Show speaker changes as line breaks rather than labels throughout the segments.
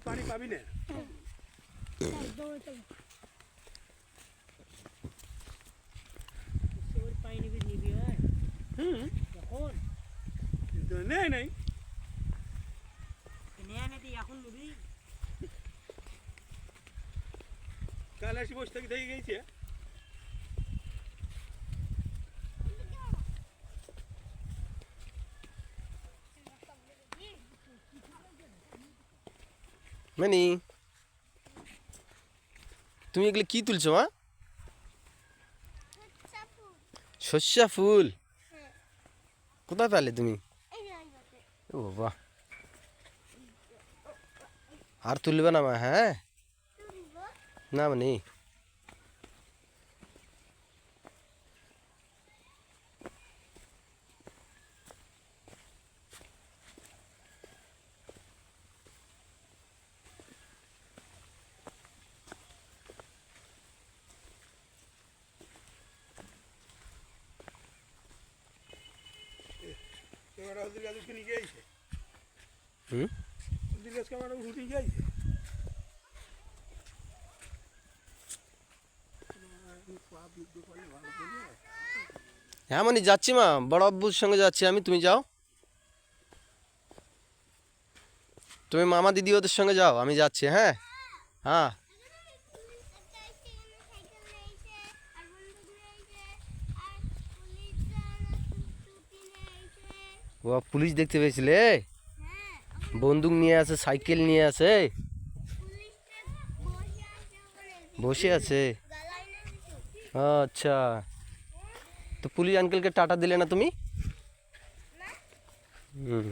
পানি পাবি না। নেই নাই কাল আসি বসে থেকে দেখে গেছে।
মানে তুমি এগুলো কি তুলছো মা? সর্ষা ফুল কোথায় পেলে তুমি? ও বাবা, আর তুলবে না মা? হ্যাঁ না মানে হুম এমনই যাচ্ছি মা, বড় আব্বুর সঙ্গে যাচ্ছি আমি, তুমি যাও। তুমি মামা দিদি ওদের সঙ্গে যাও, আমি যাচ্ছি। হ্যাঁ হ্যাঁ ও পুলিশ দেখতে পেয়েছিলে? বন্দুক নিয়ে আছে, সাইকেল নিয়ে আছে, বসে আছে। আচ্ছা, তো পুলিশ আঙ্কেলকে টাটা দিলে না তুমি? হুম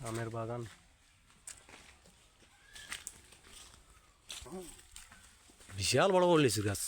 আমের বাগান, বিশাল বড় বড় লিচু গাছ।